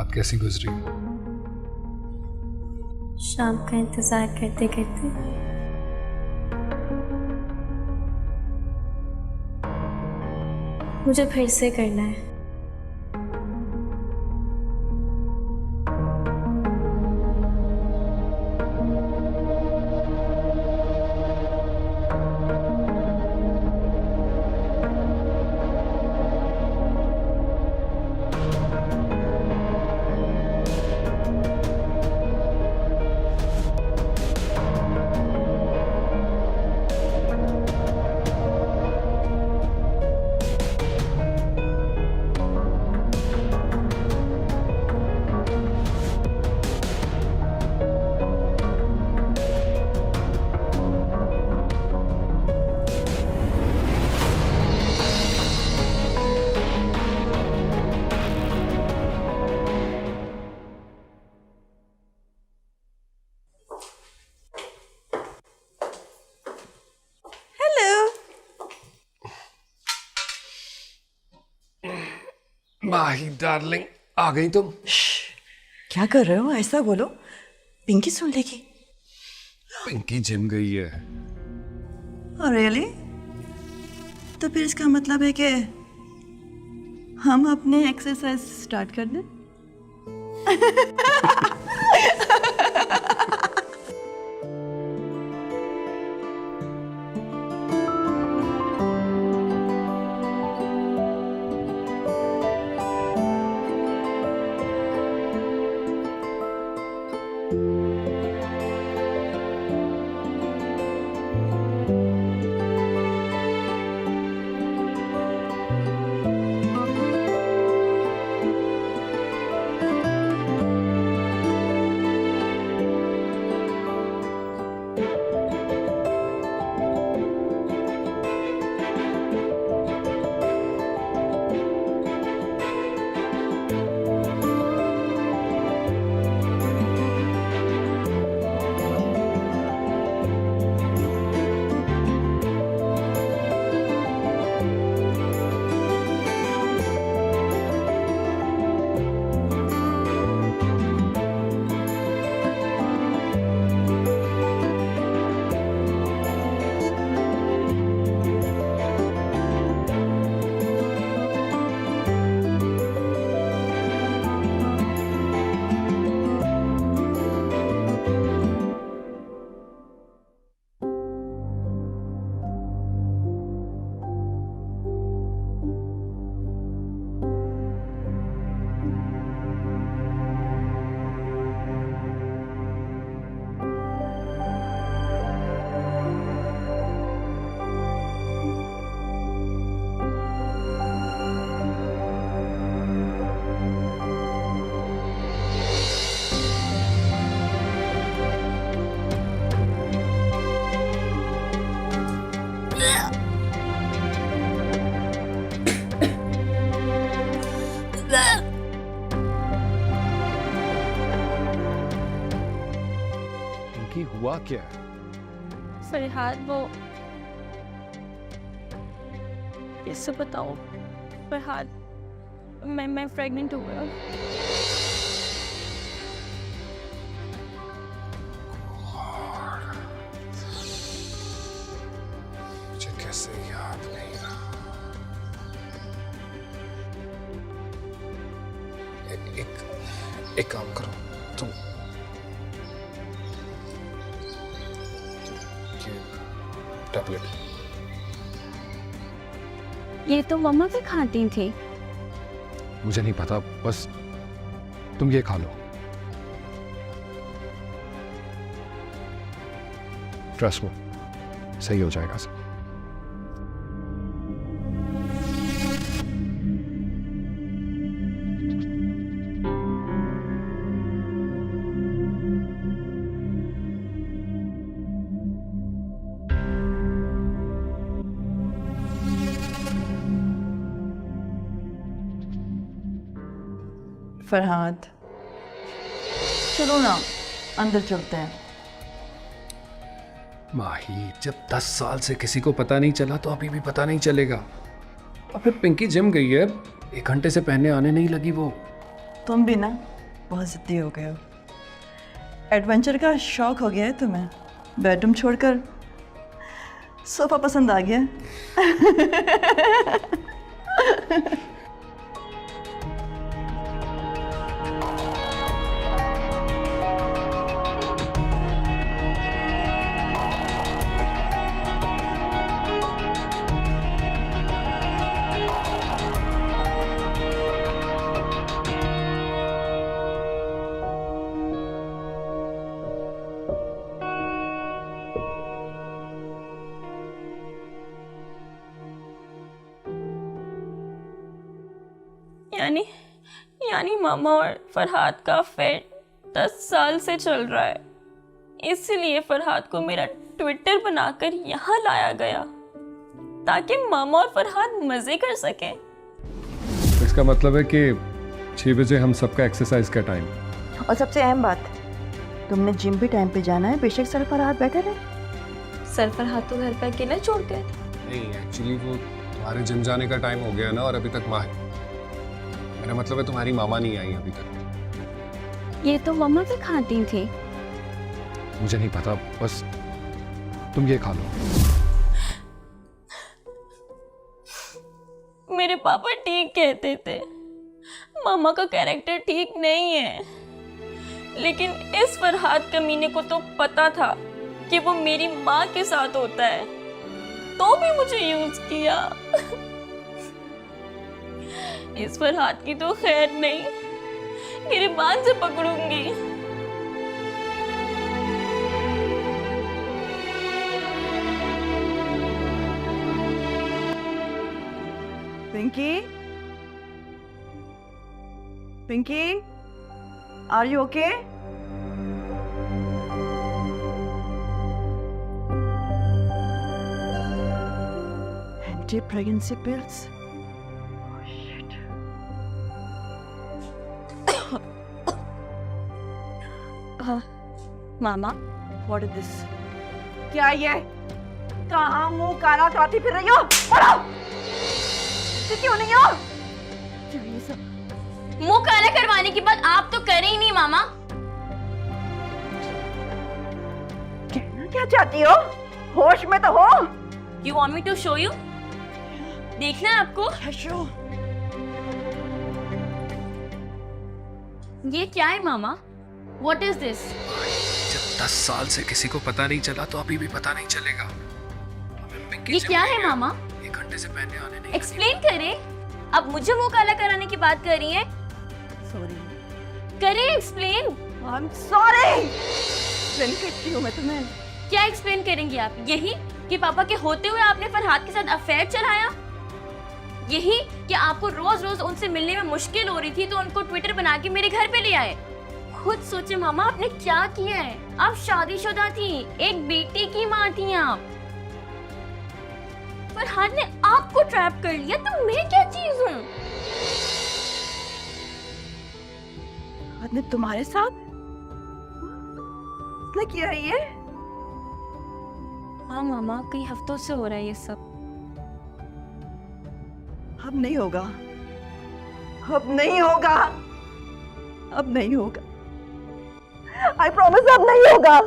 रात कैसी गुजरी? शाम का इंतजार करते करते मुझे फिर से करना है। माही डार्लिंग, आ गई तुम? क्या कर रहे हो? ऐसा बोलो, पिंकी सुन लेगी। पिंकी जिम गई है। रियली? तो फिर इसका मतलब है कि हम अपने एक्सरसाइज स्टार्ट कर दें? पिंकी, हुआ क्या? फरहाद, वो कैसे बताऊं? फरहाद, मैं प्रेग्नेंट हो गया। मुझे कैसे याद नहीं रहा? एक काम करो तुम, टैबलेट। ये तो मम्मा भी खाती थी। मुझे नहीं पता, बस तुम ये खा लो। ट्रस्ट में सही हो जाएगा सब। फरहाद, चलो ना अंदर चलते हैं। माही, जब 10 साल से किसी को पता नहीं चला तो अभी भी पता नहीं चलेगा। और फिर पिंकी जिम गई है, 1 घंटे से पहने आने नहीं लगी वो। तुम भी ना बहुत जिद्दी हो गए हो। एडवेंचर का शौक हो गया है तुम्हें। बेडरूम छोड़कर सोफा पसंद आ गया। यानी यानी मामा और फरहाद का अफेयर 10 साल से चल रहा है। इसलिए फरहाद को मेरा ट्विटर बनाकर यहाँ लाया गया ताकि मामा और फरहाद मजे कर सकें। इसका मतलब है कि 6 बजे हम सबका एक्सरसाइज का टाइम। और सबसे अहम बात, तुमने जिम भी टाइम पे जाना है, बेशक सर पर हाथ बैठे रहे। सर फरहाद तो घर पे अकेला छोड़ गए थे। नहीं, एक्चुअली वो तुम्हारे जिम जाने का टाइम हो गया ना, और अभी तक मेरा मतलब है तुम्हारी मामा नहीं आई अभी तक। ये तो मम्मा भी खाती थी। मुझे नहीं पता, बस तुम ये खा लो। मेरे पापा ठीक कहते थे, मामा का कैरेक्टर ठीक नहीं है, लेकिन इस फरहाद कमीने को तो पता था कि वो मेरी माँ के साथ होता है, तो भी मुझे यूज किया। इस फरहाद की तो खैर नहीं, गिरबान से पकड़ूंगी। Pinky, Pinky, are you okay? Anti pregnancy pills. मामा, व्हाट इज दिस? क्या ये? कहाँ मुंह काला कराती फिर रही हो? पढ़ो! क्यों नहीं हो? क्या ये सब? मुंह काला करवाने की बात आप तो करे ही नहीं मामा। कहना क्या चाहती हो? होश में तो हो। You want me to show you? देखना है आपको? शो। ये क्या है मामा? What is this? जब 10 साल से किसी को पता नहीं चला तो अभी भी पता नहीं चलेगा। ये क्या है मामा? 1 घंटे से पहले आने नहीं। एक्सप्लेन करें। अब मुझे मुंह काला कराने की बात कर रही हैं? सॉरी। करें explain. I am sorry. Explain करती हूँ मैं तुम्हें। क्या एक्सप्लेन करेंगी आप? यही कि पापा के होते हुए आपने फरहाद के साथ अफेयर चलाया? यही कि आपको रोज रोज उनसे मिलने में मुश्किल हो रही थी तो उनको ट्विटर बना के मेरे घर पे ले आए? खुद सोचे मामा, आपने क्या किया है? आप शादीशुदा थी, एक बेटी की माँ थी आप। फरहाद ने आपको ट्रैप कर लिया तो मैं क्या चीज हूँ? ने तुम्हारे साथ क्या किया है ये? हाँ मामा, कई हफ्तों से हो रहा है ये सब। अब नहीं होगा, अब नहीं होगा, अब नहीं होगा। आई प्रॉमिस अब नहीं होगा।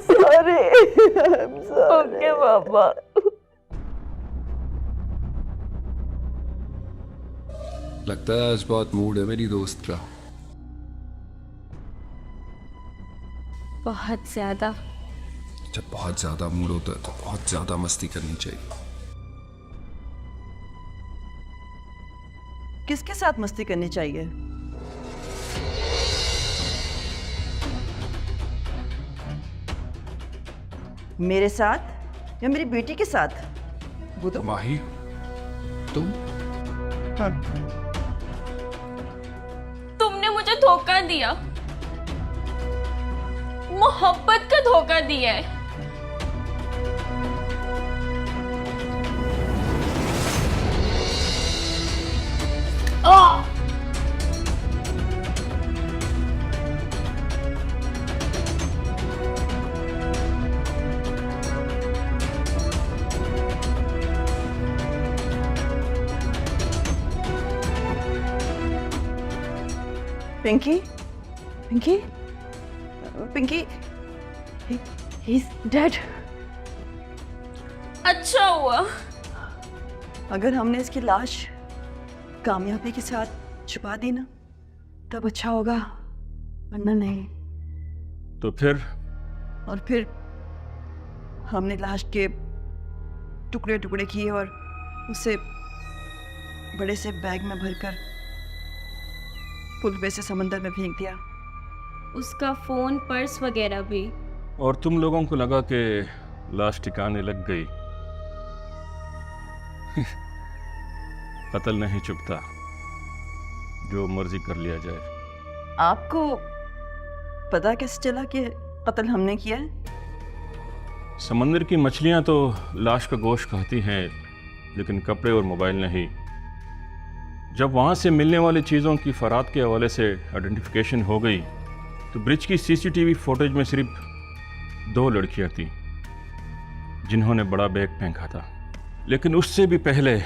सॉरी, ओके पापा। लगता है आज बहुत मूड है मेरी दोस्त का। बहुत ज्यादा। जब बहुत ज्यादा मूड होता है तो बहुत ज्यादा मस्ती करनी चाहिए। किसके साथ मस्ती करनी चाहिए? मेरे साथ या मेरी बेटी के साथ? वो तो माही, तुम? तुमने मुझे धोखा दिया, मोहब्बत का धोखा दिया है। Pinky, Pinky, Pinky, he's dead. अच्छा हुआ। अगर हमने इसकी लाश कामयाबी के साथ छुपा दी ना तब अच्छा होगा, वरना नहीं। तो फिर और फिर हमने लाश के टुकड़े टुकड़े किए और उसे बड़े से बैग में भरकर पुल पे से समंदर में फेंक दिया। उसका फोन, पर्स वगैरह भी। और तुम लोगों को लगा कि लाश ठिकाने लग गई। कत्ल नहीं चुपता, जो मर्जी कर लिया जाए। आपको पता कैसे चला कि कत्ल हमने किया है? समंदर की मछलियां तो लाश का गोश्त खाती हैं, लेकिन कपड़े और मोबाइल नहीं। जब वहाँ से मिलने वाली चीज़ों की फरात के हवाले से आइडेंटिफिकेशन हो गई तो ब्रिज की सीसीटीवी फुटेज में सिर्फ 2 लड़कियां थीं जिन्होंने बड़ा बैग फेंका था। लेकिन उससे भी पहले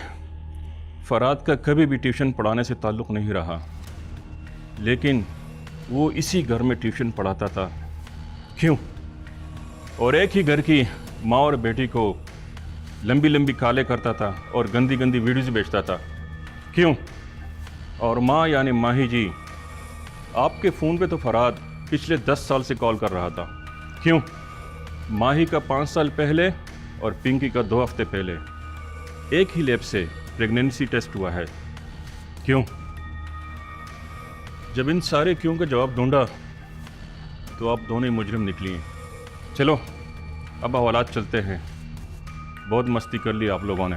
फरात का कभी भी ट्यूशन पढ़ाने से ताल्लुक़ नहीं रहा, लेकिन वो इसी घर में ट्यूशन पढ़ाता था। क्यों? और एक ही घर की माँ और बेटी को लंबी लंबी कालें करता था और गंदी गंदी वीडियोज़ बेचता था। क्यों? और माँ यानी माही जी, आपके फ़ोन पे तो फराद पिछले 10 साल से कॉल कर रहा था। क्यों? माही का 5 साल पहले और पिंकी का 2 हफ्ते पहले एक ही लैब से प्रेगनेंसी टेस्ट हुआ है। क्यों? जब इन सारे क्यों का जवाब ढूंढा तो आप दोनों ही मुजरिम निकली। चलो अब हवालात चलते हैं। बहुत मस्ती कर ली आप लोगों ने।